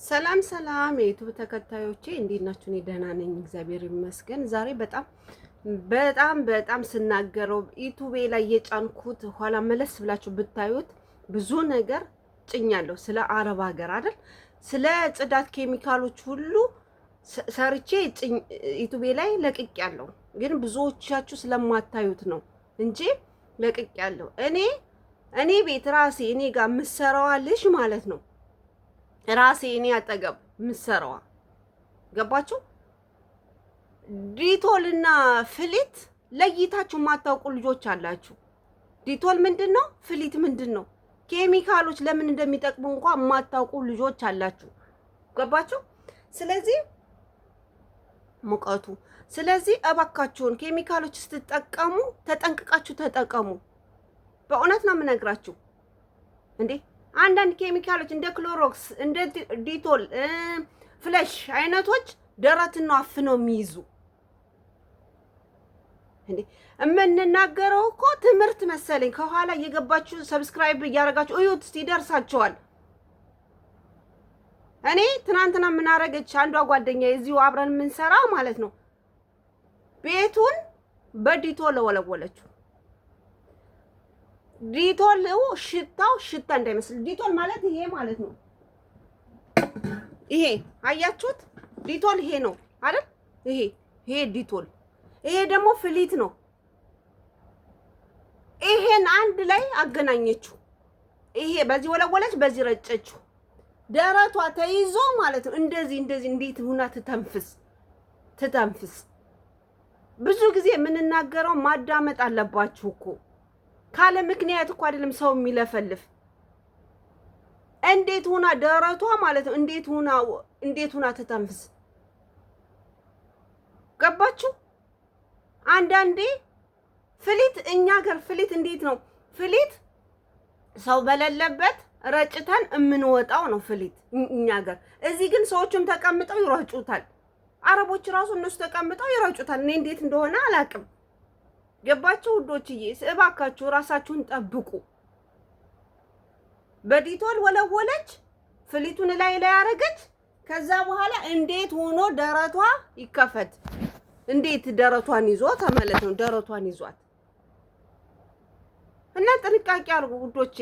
ሰላም ሰላም የዩቲዩብ ተከታዮቼ እንዴት ናችሁ? እኔ ደህና ነኝ፣ እግዚአብሔር ይመስገን። ዛሬ በጣም ስናገረው ዩቲዩቤ ላይ የጫንኩት ኋላ መለስ ብላችሁ ብታዩት ብዙ ነገር ጭኛለሁ። ስለ አረብ ሀገር አይደል፣ ስለ ጽዳት ኬሚካሎች ሁሉ ሰርቼ ዩቲዩቤ ላይ ለቅቄያለሁ። ግን ብዙዎቻችሁ ስለማታዩት ነው እንጂ ለቅቄያለሁ። እኔ ቤት ራሴ እኔ ጋር የምሰራዋ ልጅ ማለት ነው ራሴ እኔ አጠገብ ምሰራዋ ገባችሁ? ዲቶልና ፍሊት ለይታችሁ የማታውቁ ልጆች አላችሁ። ዲቶል ምንድነው? ፍሊት ምንድነው? ኬሚካሎች ለምን እንደሚጠቅሙ እንኳን የማታውቁ ልጆች አላችሁ። ገባችሁ? ስለዚህ ሙቀቱ ስለዚህ እባካችሁን ኬሚካሎች ስትጠቀሙ ተጠንቅቃችሁ ተጠቀሙ። በእውነት ነው የምነግራችሁ እንዴ አንዳንድ ኬሚካሎች እንደ ክሎሮክስ እንደ ዲቶል ፍለሽ አይነቶች ደረትና አፍነው የሚይዙ እንዴ የምንናገረው እኮ ትምህርት መሰለኝ። ከኋላ እየገባችሁ ሰብስክራይብ እያደረጋችሁ እዩት፣ ይደርሳችኋል። እኔ ትናንትና ምን አደረገች አንዷ ጓደኛ እዚሁ አብረን የምንሰራ ማለት ነው ቤቱን በዲቶል ወለወለችው። ዲቶል ሽታው ሽታ እንዳይመስል ዲቶል ማለት ይሄ ማለት ነው። ይሄ አያችሁት? ዲቶል ይሄ ነው አይደል? ይሄ ዲቶል፣ ይሄ ደግሞ ፍሊት ነው። ይሄን አንድ ላይ አገናኘችው። ይሄ በዚህ ወለወለች፣ በዚህ ረጨችው። ደረቷ ተይዞ ማለት ነው እንደዚህ እንዴት ሁና ትተንፍስ። ብዙ ጊዜ የምንናገረው ማዳመጥ አለባችሁ እኮ። ካለ ምክንያት እኮ አይደለም ሰው የሚለፈልፍ። እንዴት ሁና ደረቷ ማለት ነው እንዴት ሁና ትተንፍስ። ገባችሁ? አንዳንዴ ፍሊት እኛ ሀገር ፍሊት እንዴት ነው? ፍሊት ሰው በሌለበት ረጭተን የምንወጣው ነው ፍሊት እኛ ሀገር። እዚህ ግን ሰዎችም ተቀምጠው ይረጩታል። አረቦች ራሱ እነሱ ተቀምጠው ይረጩታል። እኔ እንዴት እንደሆነ አላውቅም። ገባችሁ ውዶችዬ? እባካችሁ ራሳችሁን ጠብቁ። በዲቶል ወለወለች፣ ፍሊቱን ላይ ያረገች። ከዛ በኋላ እንዴት ሆኖ ደረቷ ይከፈት፣ እንዴት ደረቷን ይዞ ተመለስ ነው ደረቷን ይዟት። እና ጥንቃቄ አድርጉ ውዶቼ።